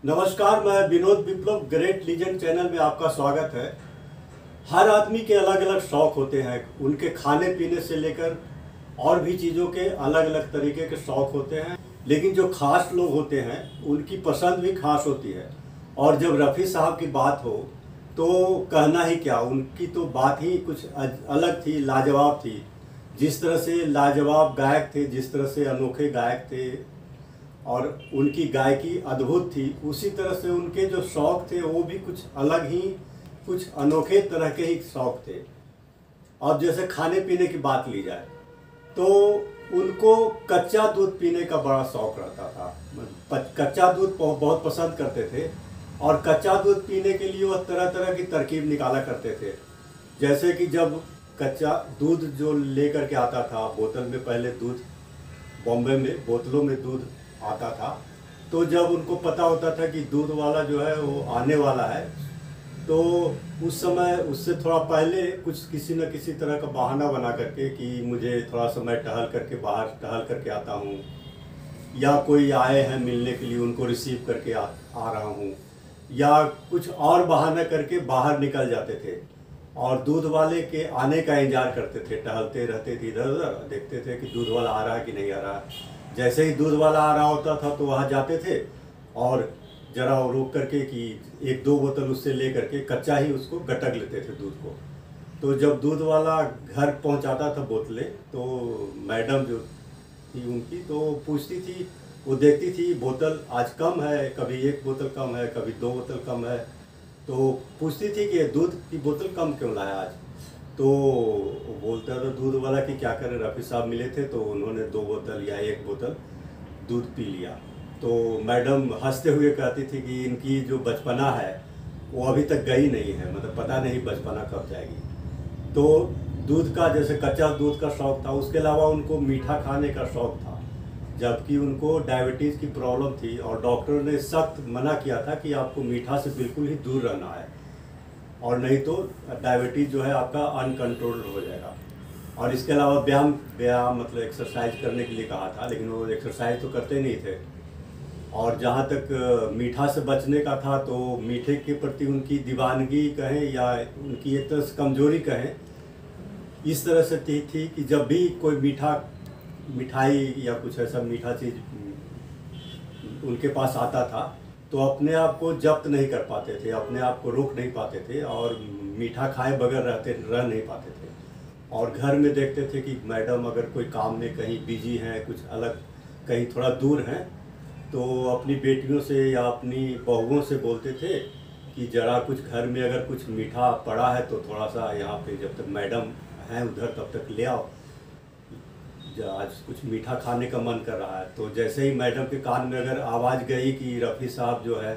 नमस्कार, मैं विनोद विप्लव great legend channel में आपका स्वागत है। हर आदमी के अलग अलग शौक होते हैं, उनके खाने पीने से लेकर और भी चीज़ों के अलग अलग तरीके के शौक होते हैं। लेकिन जो खास लोग होते हैं उनकी पसंद भी खास होती है। और जब रफ़ी साहब की बात हो तो कहना ही क्या, उनकी तो बात ही कुछ अलग थी, लाजवाब थी। जिस तरह से लाजवाब गायक थे, जिस तरह से अनोखे गायक थे और उनकी गायकी अद्भुत थी, उसी तरह से उनके जो शौक थे वो भी कुछ अलग ही, कुछ अनोखे तरह के ही शौक थे। अब जैसे खाने पीने की बात ली जाए तो उनको कच्चा दूध पीने का बड़ा शौक रहता था। कच्चा दूध बहुत पसंद करते थे और कच्चा दूध पीने के लिए वह तरह तरह की तरकीब निकाला करते थे। जैसे कि जब कच्चा दूध जो लेकर के आता था बोतल में, पहले दूध बॉम्बे में बोतलों में दूध आता था, तो जब उनको पता होता था कि दूध वाला जो है वो आने वाला है, तो उस समय उससे थोड़ा पहले कुछ किसी न किसी तरह का बहाना बना करके कि मुझे थोड़ा समय बाहर टहल करके आता हूँ, या कोई आए हैं मिलने के लिए उनको रिसीव करके आ रहा हूँ, या कुछ और बहाना करके बाहर निकल जाते थे और दूध वाले के आने का इंतजार करते थे। टहलते रहते थे, इधर उधर देखते थे कि दूध वाला आ रहा है कि नहीं आ रहा है। जैसे ही दूध वाला आ रहा होता था तो वहाँ जाते थे और जरा रोक करके कि एक दो बोतल उससे ले करके कच्चा ही उसको गटक लेते थे दूध को। तो जब दूध वाला घर पहुँचाता था बोतलें, तो मैडम जो थी उनकी तो पूछती थी, वो देखती थी बोतल आज कम है, कभी एक बोतल कम है, कभी दो बोतल कम है, तो पूछती थी कि दूध की बोतल कम क्यों लाया आज। तो वो बोलता था दूध वाला कि क्या करें, रफ़ी साहब मिले थे तो उन्होंने दो बोतल या एक बोतल दूध पी लिया। तो मैडम हंसते हुए कहती थी कि इनकी जो बचपना है वो अभी तक गई नहीं है, मतलब पता नहीं बचपना कब जाएगी। तो दूध का, जैसे कच्चा दूध का शौक़ था, उसके अलावा उनको मीठा खाने का शौक़ था। जबकि उनको डायबिटीज़ की प्रॉब्लम थी और डॉक्टर ने सख्त मना किया था कि आपको मीठा से बिल्कुल ही दूर रहना है, और नहीं तो डायबिटीज़ जो है आपका अनकंट्रोल्ड हो जाएगा। और इसके अलावा व्यायाम मतलब एक्सरसाइज करने के लिए कहा था, लेकिन वो एक्सरसाइज तो करते नहीं थे। और जहाँ तक मीठा से बचने का था, तो मीठे के प्रति उनकी दीवानगी कहें या उनकी एक तरह से कमजोरी कहें, इस तरह से थी कि जब भी कोई मिठाई या कुछ ऐसा मीठा चीज़ उनके पास आता था तो अपने आप को जब्त नहीं कर पाते थे, अपने आप को रोक नहीं पाते थे और मीठा खाए बगैर रह नहीं पाते थे। और घर में देखते थे कि मैडम अगर कोई काम में कहीं बिजी हैं, कुछ अलग कहीं थोड़ा दूर हैं, तो अपनी बेटियों से या अपनी बहुओं से बोलते थे कि ज़रा कुछ घर में अगर कुछ मीठा पड़ा है तो थोड़ा सा यहाँ पे जब तक मैडम हैं उधर तब तक ले आओ, आज कुछ मीठा खाने का मन कर रहा है। तो जैसे ही मैडम के कान में अगर आवाज़ गई कि रफ़ी साहब जो है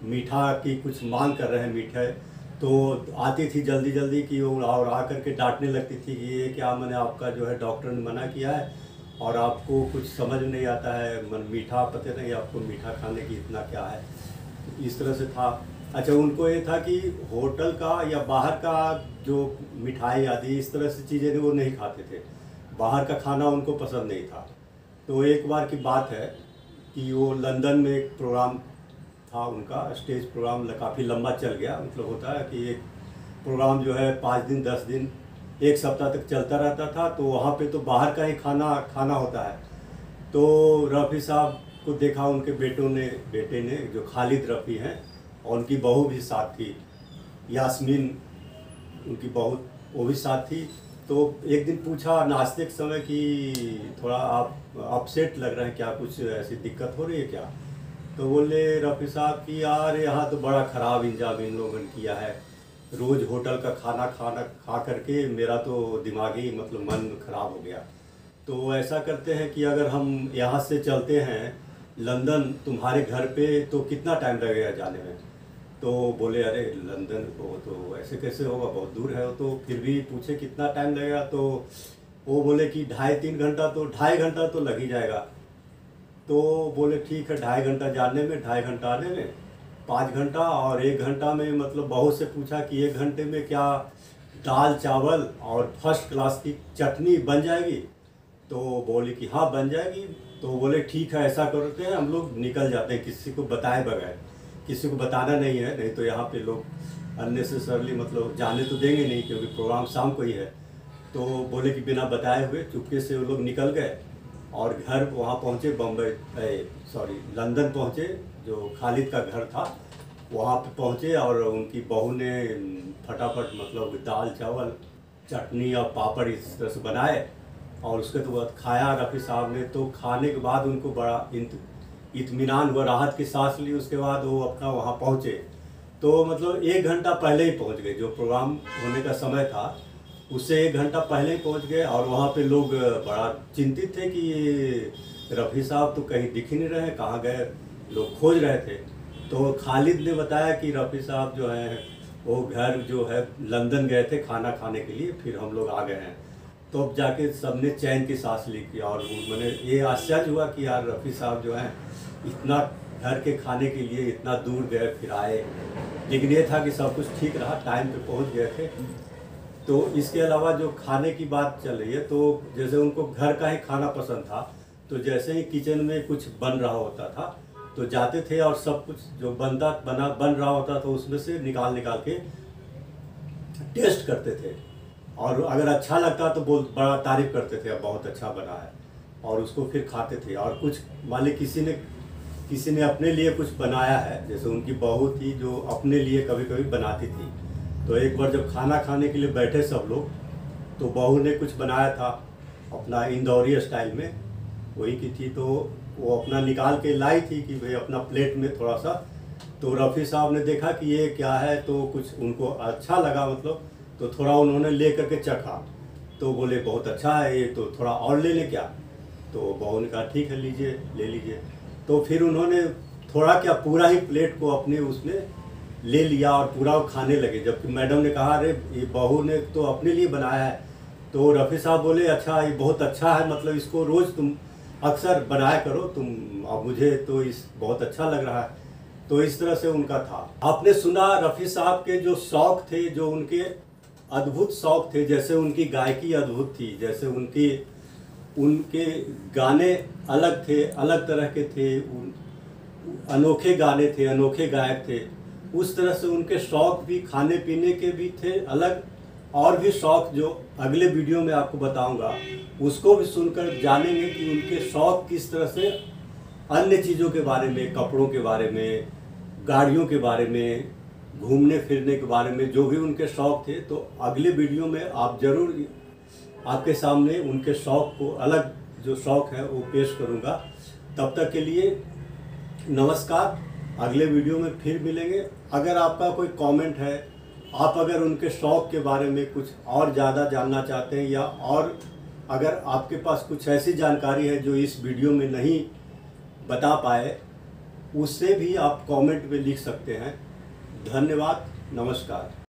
मीठा की कुछ मांग कर रहे हैं मीठे, तो आती थी जल्दी जल्दी कि वो और आ करके डांटने लगती थी कि ये क्या, मैंने आपका जो है डॉक्टर ने मना किया है और आपको कुछ समझ नहीं आता है, मीठा पता नहीं आपको मीठा खाने की इतना क्या है। इस तरह से था। अच्छा, उनको ये था कि होटल का या बाहर का जो मिठाई आदि इस तरह से चीज़ें वो नहीं खाते थे, बाहर का खाना उनको पसंद नहीं था। तो एक बार की बात है कि वो लंदन में एक प्रोग्राम था उनका, स्टेज प्रोग्राम काफ़ी लंबा चल गया। मतलब होता है कि एक प्रोग्राम जो है 5 दिन 10 दिन 1 सप्ताह तक चलता रहता था, तो वहाँ पे तो बाहर का ही खाना होता है। तो रफ़ी साहब को देखा उनके बेटे ने जो खालिद रफ़ी हैं, और उनकी बहू भी साथ थी, यास्मीन उनकी बहू, वो भी साथ थी। तो एक दिन पूछा नाश्ते के समय कि थोड़ा आप अपसेट लग रहे हैं, क्या कुछ ऐसी दिक्कत हो रही है क्या। तो बोले रफ़ी साहब कि यार यहाँ तो बड़ा ख़राब इंतजाम इन लोगों ने किया है, रोज़ होटल का खाना खा करके मेरा तो दिमागी मतलब मन ख़राब हो गया। तो ऐसा करते हैं कि अगर हम यहाँ से चलते हैं लंदन तुम्हारे घर पे, तो कितना टाइम लगेगा जाने में। तो बोले अरे लंदन को तो ऐसे कैसे होगा, बहुत दूर है। वो तो फिर भी पूछे कितना टाइम लगेगा, तो वो बोले कि 2.5 घंटा तो लग ही जाएगा। तो बोले ठीक है, 2.5 घंटा जाने में 2.5 घंटा आने में 5 घंटा, और 1 घंटा में मतलब बहू से पूछा कि 1 घंटे में क्या दाल चावल और फर्स्ट क्लास की चटनी बन जाएगी। तो बोले कि हाँ बन जाएगी। तो बोले ठीक है, ऐसा करते हैं हम लोग निकल जाते हैं किसी को बताए बगैर। किसी को बताना नहीं है, नहीं तो यहाँ पे लोग अननेसेसरली मतलब जाने तो देंगे नहीं, क्योंकि प्रोग्राम शाम को ही है। तो बोले कि बिना बताए हुए चुपके से वो लोग निकल गए और घर वहाँ पहुँचे, लंदन पहुँचे, जो खालिद का घर था वहाँ पे पहुँचे। और उनकी बहू ने फटाफट मतलब दाल चावल चटनी और पापड़ इस तरह से बनाए और उसके तो बाद खाया रफ़ी साहब ने। तो खाने के बाद उनको बड़ा इत्मीनान हुआ, राहत की सांस ली। उसके बाद वो अपना वहाँ पहुँचे, तो मतलब 1 घंटा पहले ही पहुँच गए। जो प्रोग्राम होने का समय था उससे 1 घंटा पहले ही पहुँच गए। और वहाँ पे लोग बड़ा चिंतित थे कि ये रफ़ी साहब तो कहीं दिख ही नहीं रहे, कहाँ गए, लोग खोज रहे थे। तो खालिद ने बताया कि रफ़ी साहब जो है वो घर जो है लंदन गए थे खाना खाने के लिए, फिर हम लोग आ गए हैं। तो अब जाके सबने चैन की सांस ली की। और मैंने ये आश्चर्य हुआ कि यार रफ़ी साहब जो हैं इतना घर के खाने के लिए इतना दूर गए फिर आए। लेकिन ये था कि सब कुछ ठीक रहा, टाइम पे पहुंच गए थे। तो इसके अलावा जो खाने की बात चल रही है, तो जैसे उनको घर का ही खाना पसंद था, तो जैसे ही किचन में कुछ बन रहा होता था तो जाते थे और सब कुछ जो बन रहा होता था उसमें से निकाल के टेस्ट करते थे। और अगर अच्छा लगता तो बड़ा तारीफ करते थे, अब बहुत अच्छा बना है, और उसको फिर खाते थे। और कुछ मान ली किसी ने अपने लिए कुछ बनाया है, जैसे उनकी बहू थी जो अपने लिए कभी कभी बनाती थी। तो एक बार जब खाना खाने के लिए बैठे सब लोग, तो बहू ने कुछ बनाया था अपना इंदौरी स्टाइल में, वही की थी। तो वो अपना निकाल के लाई थी कि भाई अपना प्लेट में थोड़ा सा। तो रफ़ी साहब ने देखा कि ये क्या है, तो कुछ उनको अच्छा लगा मतलब, तो थोड़ा उन्होंने ले करके चखा। तो बोले बहुत अच्छा है ये, तो थोड़ा और ले लें क्या। तो बहू ने कहा ठीक है लीजिए, ले लीजिए। तो फिर उन्होंने थोड़ा क्या पूरा ही प्लेट को अपने उसमें ले लिया और पूरा खाने लगे। जबकि मैडम ने कहा अरे ये बहू ने तो अपने लिए बनाया है। तो रफ़ी साहब बोले अच्छा ये बहुत अच्छा है, मतलब इसको रोज़ तुम अक्सर बनाया करो तुम, अब मुझे तो इस बहुत अच्छा लग रहा है। तो इस तरह से उनका था। आपने सुना रफ़ी साहब के जो शौक़ थे, जो उनके अद्भुत शौक़ थे, जैसे उनकी गायकी अद्भुत थी, जैसे उनके गाने अलग थे, अलग तरह के थे, अनोखे गाने थे, अनोखे गायक थे। उस तरह से उनके शौक़ भी खाने पीने के भी थे अलग, और भी शौक़ जो अगले वीडियो में आपको बताऊंगा, उसको भी सुनकर जानेंगे कि उनके शौक़ किस तरह से, अन्य चीज़ों के बारे में, कपड़ों के बारे में, गाड़ियों के बारे में, घूमने फिरने के बारे में, जो भी उनके शौक़ थे। तो अगले वीडियो में आप ज़रूर आपके सामने उनके शौक़ को, अलग जो शौक़ है वो पेश करूँगा। तब तक के लिए नमस्कार, अगले वीडियो में फिर मिलेंगे। अगर आपका कोई कमेंट है, आप अगर उनके शौक़ के बारे में कुछ और ज़्यादा जानना चाहते हैं, या और अगर आपके पास कुछ ऐसी जानकारी है जो इस वीडियो में नहीं बता पाए, उससे भी आप कमेंट में लिख सकते हैं। धन्यवाद, नमस्कार।